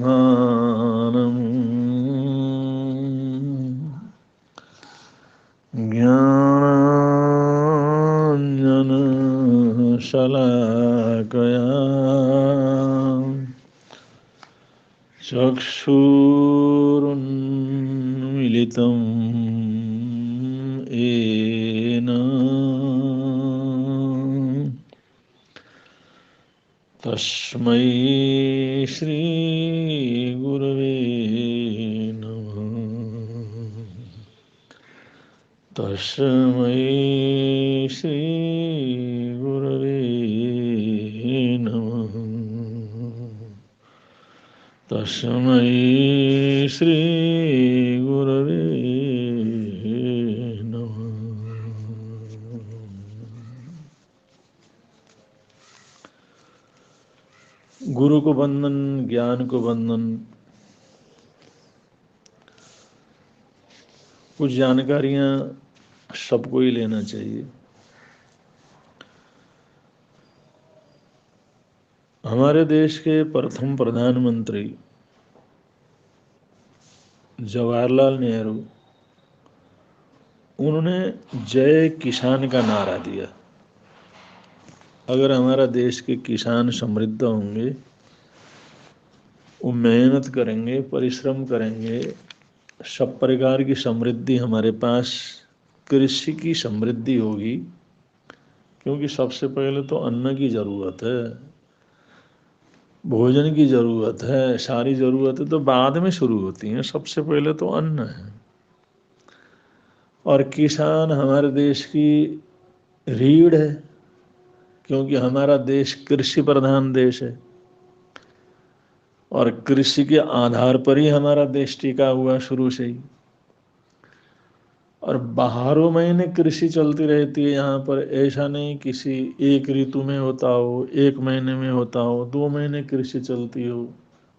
अज्ञानतिमिरान्धानं ज्ञानाञ्जनशलाकया चक्षुरुन्मिलितं येन तस्मै श्रीगुरवे नमः। तस्मै श्रीगुरवे नमः। तस्मै श्रीगुरवे नमः। गुरु को वंदन, ज्ञान को वंदन। कुछ जानकारियां सबको ही लेना चाहिए। हमारे देश के प्रथम प्रधानमंत्री जवाहरलाल नेहरू, उन्होंने जय किसान का नारा दिया। अगर हमारा देश के किसान समृद्ध होंगे, वो मेहनत करेंगे, परिश्रम करेंगे, सब प्रकार की समृद्धि हमारे पास कृषि की समृद्धि होगी। क्योंकि सबसे पहले तो अन्न की ज़रूरत है, भोजन की ज़रूरत है। सारी ज़रूरतें तो बाद में शुरू होती हैं, सबसे पहले तो अन्न है। और किसान हमारे देश की रीढ़ है, क्योंकि हमारा देश कृषि प्रधान देश है और कृषि के आधार पर ही हमारा देश टिका हुआ शुरू से ही। और बारह महीने कृषि चलती रहती है यहाँ पर। ऐसा नहीं किसी एक ऋतु में होता हो, एक महीने में होता हो, 2 महीने कृषि चलती हो।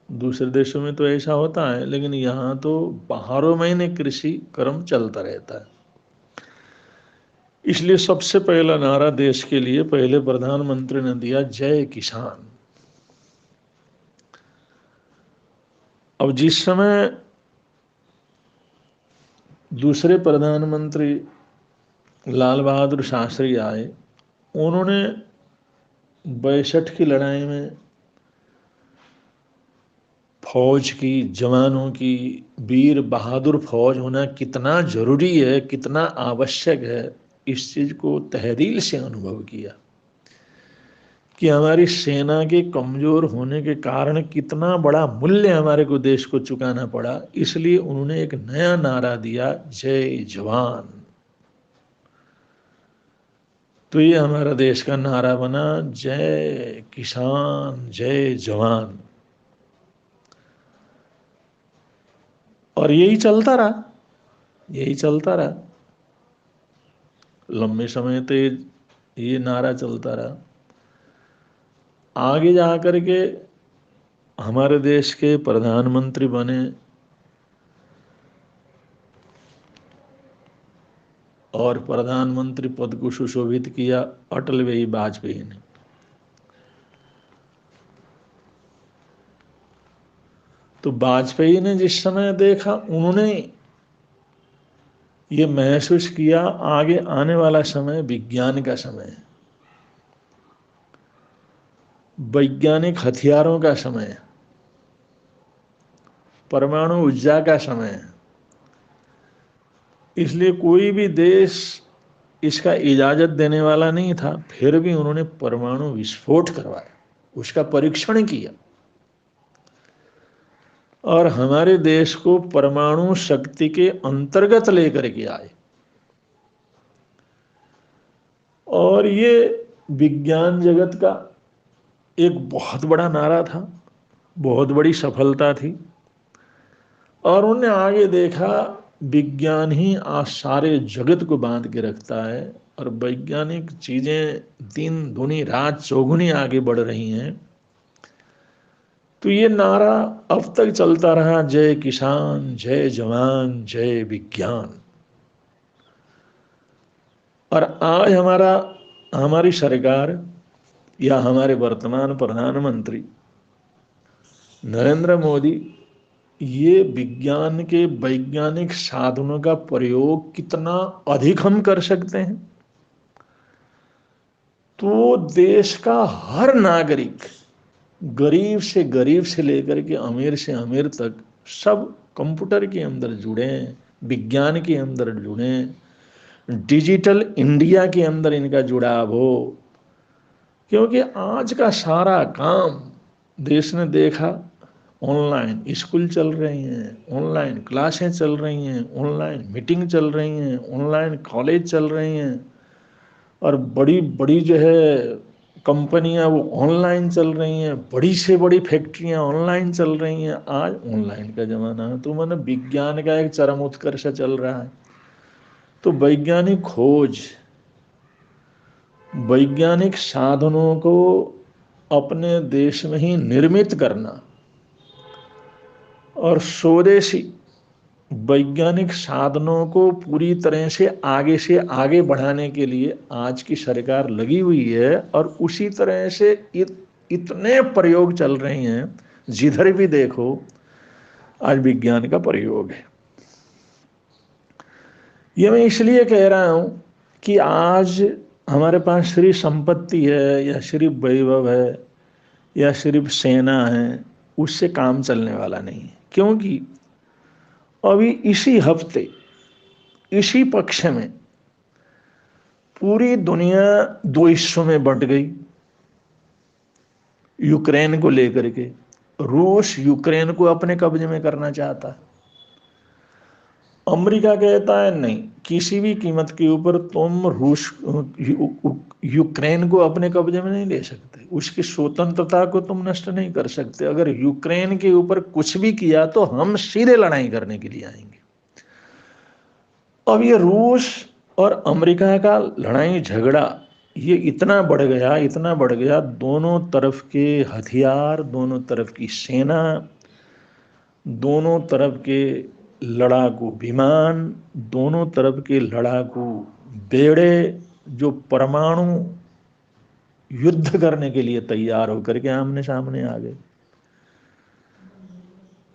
दूसरे देशों में तो ऐसा होता है, लेकिन यहाँ तो 12 महीने कृषि कर्म चलता रहता है। इसलिए सबसे पहला नारा देश के लिए पहले प्रधानमंत्री ने दिया, जय किसान। अब जिस समय दूसरे प्रधानमंत्री लाल बहादुर शास्त्री आए, उन्होंने 62 की लड़ाई में फौज की, जवानों की, वीर बहादुर फौज होना कितना जरूरी है, कितना आवश्यक है, इस चीज को तहरील से अनुभव किया कि हमारी सेना के कमजोर होने के कारण कितना बड़ा मूल्य हमारे को देश को चुकाना पड़ा। इसलिए उन्होंने एक नया नारा दिया, जय जवान। तो ये हमारा देश का नारा बना, जय किसान जय जवान। और यही चलता रहा, यही चलता रहा लंबे समय तक। ये नारा चलता रहा। आगे जा कर के हमारे देश के प्रधानमंत्री बने और प्रधानमंत्री पद को सुशोभित किया अटल बिहारी वाजपेयी ने। तो वाजपेयी ने जिस समय देखा, उन्होंने ये महसूस किया आगे आने वाला समय विज्ञान का समय है, वैज्ञानिक हथियारों का समय है, परमाणु ऊर्जा का समय है। इसलिए कोई भी देश इसका इजाजत देने वाला नहीं था, फिर भी उन्होंने परमाणु विस्फोट करवाया, उसका परीक्षण किया और हमारे देश को परमाणु शक्ति के अंतर्गत लेकर के आए। और ये विज्ञान जगत का एक बहुत बड़ा नारा था, बहुत बड़ी सफलता थी। और उन्होंने आगे देखा, विज्ञान ही आज सारे जगत को बांध के रखता है और वैज्ञानिक चीज़ें दिन दुनी रात चौगुनी आगे बढ़ रही हैं। तो ये नारा अब तक चलता रहा, जय किसान, जय जवान, जय विज्ञान। और आज हमारी सरकार या हमारे वर्तमान प्रधानमंत्री नरेंद्र मोदी ये विज्ञान के वैज्ञानिक साधनों का प्रयोग कितना अधिक हम कर सकते हैं, तो देश का हर नागरिक, गरीब से लेकर के अमीर से अमीर तक, सब कंप्यूटर के अंदर जुड़े, विज्ञान के अंदर जुड़े, डिजिटल इंडिया के अंदर इनका जुड़ाव हो। क्योंकि आज का सारा काम देश ने देखा, ऑनलाइन स्कूल चल रही हैं, ऑनलाइन क्लासें चल रही हैं, ऑनलाइन मीटिंग चल रही हैं, ऑनलाइन कॉलेज चल रही हैं, और बड़ी बड़ी जो है कंपनियां वो ऑनलाइन चल रही हैं, बड़ी से बड़ी फैक्ट्रियां ऑनलाइन चल रही हैं। आज ऑनलाइन का जमाना है, तो मैंने विज्ञान का एक चरम उत्कर्ष चल रहा है। तो वैज्ञानिक खोज, वैज्ञानिक साधनों को अपने देश में ही निर्मित करना और स्वदेशी वैज्ञानिक साधनों को पूरी तरह से आगे बढ़ाने के लिए आज की सरकार लगी हुई है। और उसी तरह से इतने प्रयोग चल रहे हैं, जिधर भी देखो आज विज्ञान का प्रयोग है। ये मैं इसलिए कह रहा हूं कि आज हमारे पास सिर्फ संपत्ति है या सिर्फ वैभव है या सिर्फ सेना है, उससे काम चलने वाला नहीं है। क्योंकि अभी इसी हफ्ते, इसी पक्ष में पूरी दुनिया दो हिस्सों में बंट गई यूक्रेन को लेकर के। रूस यूक्रेन को अपने कब्जे में करना चाहता है। अमेरिका कहता है नहीं, किसी भी कीमत के ऊपर तुम यूक्रेन को अपने कब्जे में नहीं ले सकते, उसकी स्वतंत्रता को तुम नष्ट नहीं कर सकते। अगर यूक्रेन के ऊपर कुछ भी किया तो हम सीधे लड़ाई करने के लिए आएंगे। अब ये रूस और अमेरिका का लड़ाई झगड़ा ये इतना बढ़ गया, दोनों तरफ के हथियार, दोनों तरफ की सेना, दोनों तरफ के लड़ाकू विमान, दोनों तरफ के लड़ाकू बेड़े, जो परमाणु युद्ध करने के लिए तैयार होकर के आमने सामने आ गए।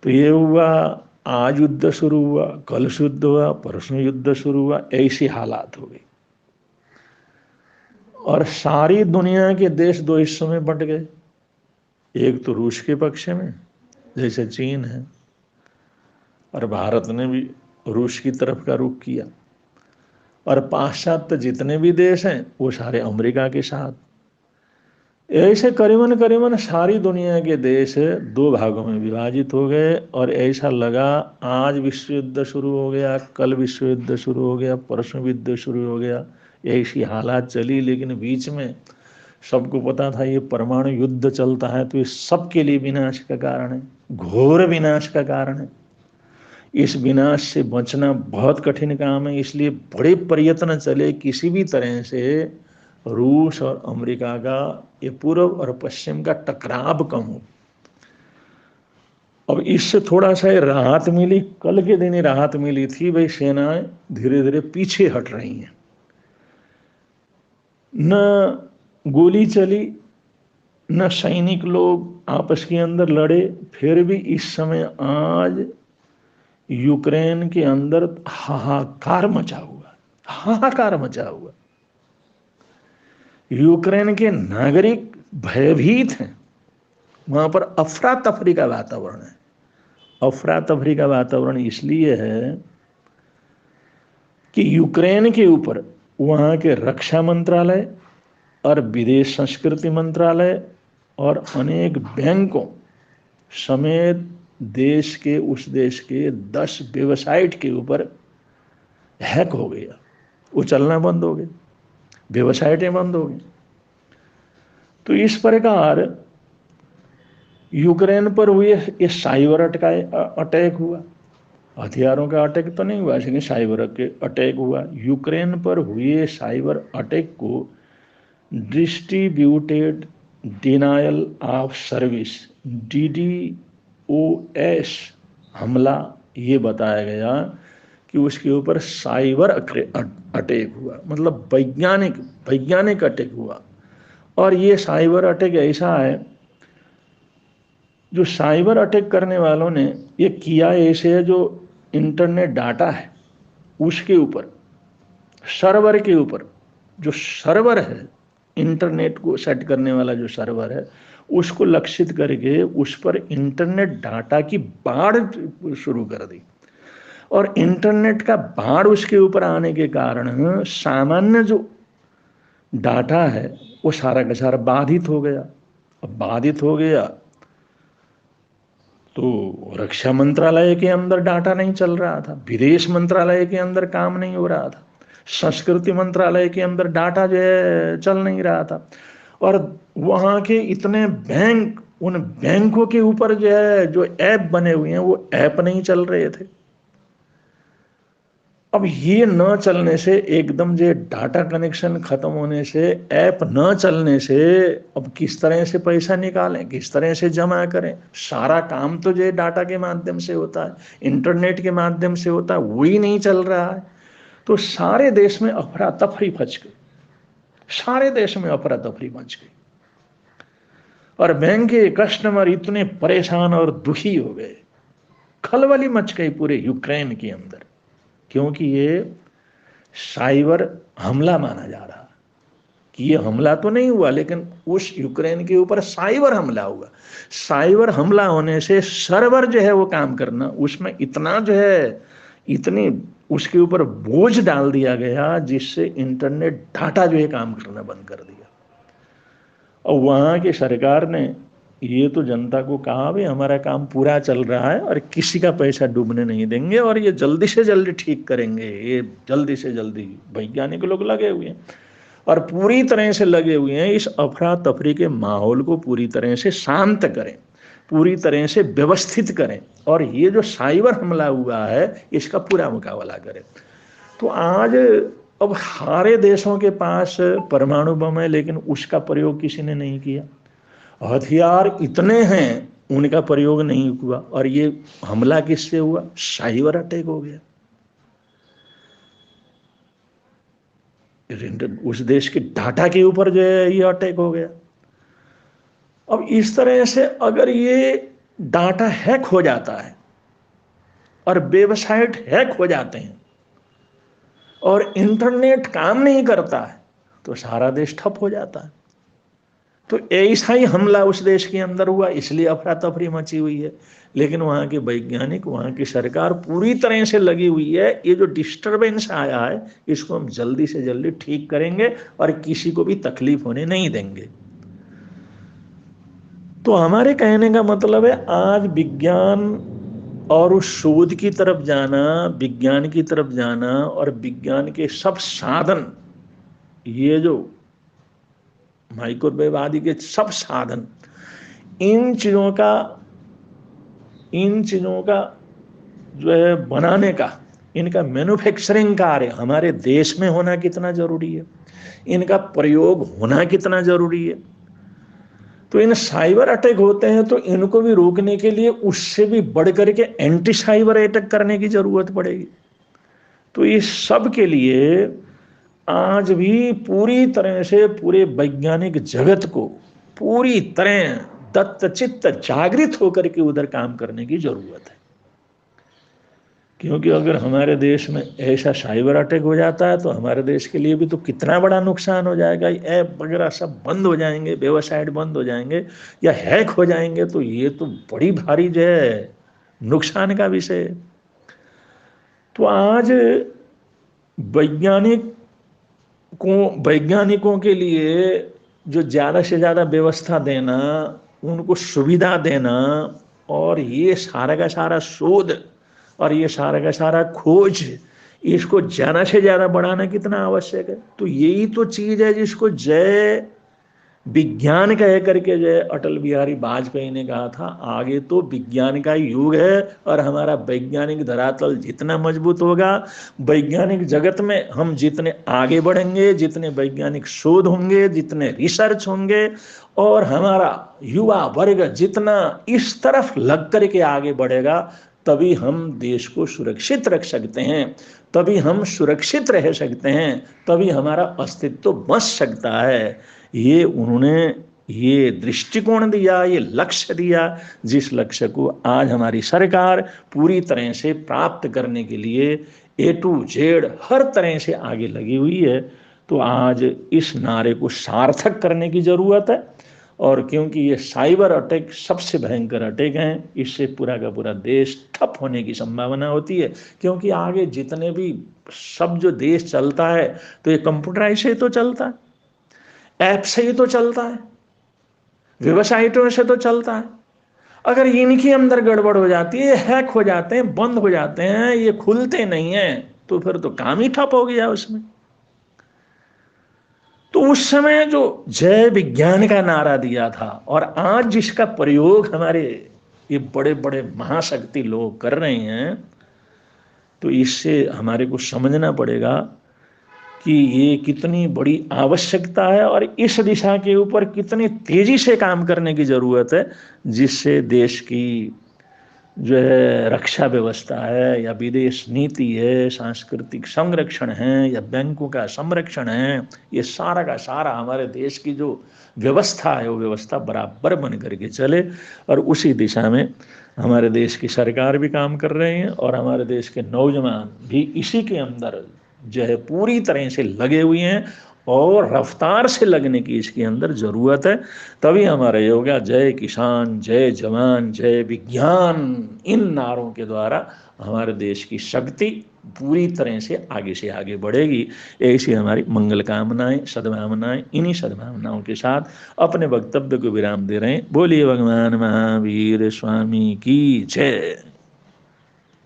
तो ये हुआ, आज युद्ध शुरू हुआ, कल युद्ध हुआ, परसों युद्ध शुरू हुआ, ऐसी हालात हो गई। और सारी दुनिया के देश दो हिस्सों में बंट गए। एक तो रूस के पक्ष में, जैसे चीन है, और भारत ने भी रूस की तरफ का रुख किया, और पाश्चात्य जितने भी देश हैं वो सारे अमेरिका के साथ। ऐसे करीबन सारी दुनिया के देश दो भागों में विभाजित हो गए। और ऐसा लगा आज विश्व युद्ध शुरू हो गया, कल विश्व युद्ध शुरू हो गया, परसों युद्ध शुरू हो गया, ऐसी हालात चली। लेकिन बीच में सबको पता था ये परमाणु युद्ध चलता है तो ये सबके लिए विनाश का कारण है, घोर विनाश का कारण है। इस विनाश से बचना बहुत कठिन काम है। इसलिए बड़े प्रयत्न चले किसी भी तरह से रूस और अमेरिका का ये पूर्व और पश्चिम का टकराव कम हो। अब इससे थोड़ा सा राहत मिली, कल के दिन ही राहत मिली थी, भाई सेनाएं धीरे धीरे पीछे हट रही हैं, न गोली चली, न सैनिक लोग आपस के अंदर लड़े। फिर भी इस समय आज यूक्रेन के अंदर हाहाकार मचा हुआ। यूक्रेन के नागरिक भयभीत हैं, वहां पर अफरा तफरी का वातावरण है। अफरा तफरी का वातावरण इसलिए है कि यूक्रेन के ऊपर वहां के रक्षा मंत्रालय और विदेश संस्कृति मंत्रालय और अनेक बैंकों समेत देश के 10 वेबसाइट के ऊपर हैक हो गया, वो चलना बंद हो गए, वेबसाइटें बंद हो गई। तो इस प्रकार यूक्रेन पर हुए ये साइबर अटैक हुआ, हथियारों का अटैक तो नहीं हुआ, लेकिन साइबर के अटैक हुआ। यूक्रेन पर हुए साइबर अटैक को distributed denial of service, DDoS हमला, ये बताया गया कि उसके ऊपर साइबर अटैक हुआ, मतलब वैज्ञानिक वैज्ञानिक अटैक हुआ। और ये साइबर अटैक ऐसा है, जो साइबर अटैक करने वालों ने ये किया ऐसे है, जो इंटरनेट डाटा है उसके ऊपर, सर्वर के ऊपर, जो सर्वर है इंटरनेट को सेट करने वाला जो सर्वर है, उसको लक्षित करके उस पर इंटरनेट डाटा की बाढ़ शुरू कर दी। और इंटरनेट का बाढ़ उसके ऊपर आने के कारण सामान्य जो डाटा है वो सारा का सारा बाधित हो गया। अब बाधित हो गया तो रक्षा मंत्रालय के अंदर डाटा नहीं चल रहा था, विदेश मंत्रालय के अंदर काम नहीं हो रहा था, संस्कृति मंत्रालय के अंदर डाटा जो है चल नहीं रहा था, और वहाँ के इतने बैंक, उन बैंकों के ऊपर जो है जो ऐप बने हुए हैं वो ऐप नहीं चल रहे थे। अब ये न चलने से, एकदम जो डाटा कनेक्शन खत्म होने से, ऐप न चलने से, अब किस तरह से पैसा निकालें, किस तरह से जमा करें? सारा काम तो जो डाटा के माध्यम से होता है, इंटरनेट के माध्यम से होता है, वही नहीं चल रहा है। तो सारे देश में अफरा तफरी मच गई, सारे देश में अफरा तफरी मच गई, और बैंक के कस्टमर इतने परेशान और दुखी हो गए, खलबली मच गई पूरे यूक्रेन के अंदर, क्योंकि ये साइबर हमला माना जा रहा कि ये हमला तो नहीं हुआ, लेकिन उस यूक्रेन के ऊपर साइबर हमला हुआ। साइबर हमला होने से सर्वर जो है वो काम करना, उसमें इतना जो है, इतनी उसके ऊपर बोझ डाल दिया गया जिससे इंटरनेट डाटा जो है काम करना बंद कर दिया। और वहाँ की सरकार ने ये तो जनता को कहा भी हमारा काम पूरा चल रहा है और किसी का पैसा डूबने नहीं देंगे, और ये जल्दी से जल्दी ठीक करेंगे, ये जल्दी से जल्दी। वैज्ञानिक लोग लगे हुए हैं और पूरी तरह से लगे हुए हैं इस अफरा तफरी के माहौल को पूरी तरह से शांत करें, पूरी तरह से व्यवस्थित करें, और ये जो साइबर हमला हुआ है इसका पूरा मुकाबला करें। तो आज अब सारे देशों के पास परमाणु बम है, लेकिन उसका प्रयोग किसी ने नहीं किया। हथियार इतने हैं, उनका प्रयोग नहीं हुआ, और ये हमला किससे हुआ? साइबर अटैक हो गया, उस देश के डाटा के ऊपर जो है ये अटैक हो गया। अब इस तरह से अगर ये डाटा हैक हो जाता है और वेबसाइट हैक हो जाते हैं और इंटरनेट काम नहीं करता है, तो सारा देश ठप हो जाता है। तो ऐसा ही हमला उस देश के अंदर हुआ, इसलिए अफरा तफरी मची हुई है। लेकिन वहाँ के वैज्ञानिक, वहाँ की सरकार पूरी तरह से लगी हुई है, ये जो डिस्टरबेंस आया है इसको हम जल्दी से जल्दी ठीक करेंगे और किसी को भी तकलीफ होने नहीं देंगे। तो हमारे कहने का मतलब है, आज विज्ञान और उस शोध की तरफ जाना, विज्ञान की तरफ जाना, और विज्ञान के सब साधन, ये जो माइक्रोवेव आदि के सब साधन, इन चीज़ों का जो है बनाने का, इनका मैन्युफैक्चरिंग कार्य हमारे देश में होना कितना जरूरी है, इनका प्रयोग होना कितना जरूरी है। तो इन साइबर अटैक होते हैं तो इनको भी रोकने के लिए उससे भी बढ़ करके एंटी साइबर अटैक करने की जरूरत पड़ेगी। तो इस सब के लिए आज भी पूरी तरह से पूरे वैज्ञानिक जगत को पूरी तरह दत्तचित्त जागृत होकर के उधर काम करने की जरूरत है। क्योंकि अगर हमारे देश में ऐसा साइबर अटैक हो जाता है तो हमारे देश के लिए भी तो कितना बड़ा नुकसान हो जाएगा। ऐप वगैरह सब बंद हो जाएंगे, वेबसाइट बंद हो जाएंगे या हैक हो जाएंगे, तो ये तो बड़ी भारी जो है नुकसान का विषय है। तो आज वैज्ञानिकों के लिए जो ज़्यादा से ज़्यादा व्यवस्था देना, उनको सुविधा देना, और ये सारा का सारा शोध और ये सारा का सारा खोज, इसको ज़्यादा से ज़्यादा बढ़ाना कितना आवश्यक है। तो यही तो चीज़ है जिसको जय विज्ञान कह करके जो अटल बिहारी वाजपेयी ने कहा था, आगे तो विज्ञान का युग है और हमारा वैज्ञानिक धरातल जितना मजबूत होगा, वैज्ञानिक जगत में हम जितने आगे बढ़ेंगे, जितने वैज्ञानिक शोध होंगे, जितने रिसर्च होंगे, और हमारा युवा वर्ग जितना इस तरफ लग करके आगे बढ़ेगा, तभी हम देश को सुरक्षित रख सकते हैं, तभी हम सुरक्षित रह सकते हैं, तभी हमारा अस्तित्व बच सकता है। ये उन्होंने ये दृष्टिकोण दिया, ये लक्ष्य दिया, जिस लक्ष्य को आज हमारी सरकार पूरी तरह से प्राप्त करने के लिए A to Z हर तरह से आगे लगी हुई है। तो आज इस नारे को सार्थक करने की जरूरत है, और क्योंकि ये साइबर अटैक सबसे भयंकर अटैक हैं, इससे पूरा का पूरा देश ठप होने की संभावना होती है। क्योंकि आगे जितने भी सब जो देश चलता है, तो ये कंप्यूटराइज से तो चलता है, ऐप से ही तो चलता है, वेबसाइटों से तो चलता है। अगर इनके अंदर गड़बड़ हो जाती है, हैक हो जाते हैं, बंद हो जाते हैं, ये खुलते नहीं हैं, तो फिर तो काम ही ठप हो गया उसमें। तो उस समय जो जय विज्ञान का नारा दिया था, और आज जिसका प्रयोग हमारे ये बड़े बड़े महाशक्ति लोग कर रहे हैं, तो इससे हमारे को समझना पड़ेगा कि ये कितनी बड़ी आवश्यकता है और इस दिशा के ऊपर कितनी तेजी से काम करने की जरूरत है, जिससे देश की जो है रक्षा व्यवस्था है, या विदेश नीति है, सांस्कृतिक संरक्षण है, या बैंकों का संरक्षण है, ये सारा का सारा हमारे देश की जो व्यवस्था है, वो व्यवस्था बराबर बन करके चले। और उसी दिशा में हमारे देश की सरकार भी काम कर रहे हैं, और हमारे देश के नौजवान भी इसी के अंदर जो है पूरी तरह से लगे हुए हैं, और रफ्तार से लगने की इसके अंदर जरूरत है। तभी हमारा ये होगा जय किसान, जय जवान, जय विज्ञान, इन नारों के द्वारा हमारे देश की शक्ति पूरी तरह से आगे बढ़ेगी। ऐसी हमारी मंगल कामनाएं, सद्भावनाएं, इन्हीं सद्भावनाओं के साथ अपने वक्तव्य को विराम दे रहे हैं। बोलिए भगवान महावीर स्वामी की जय।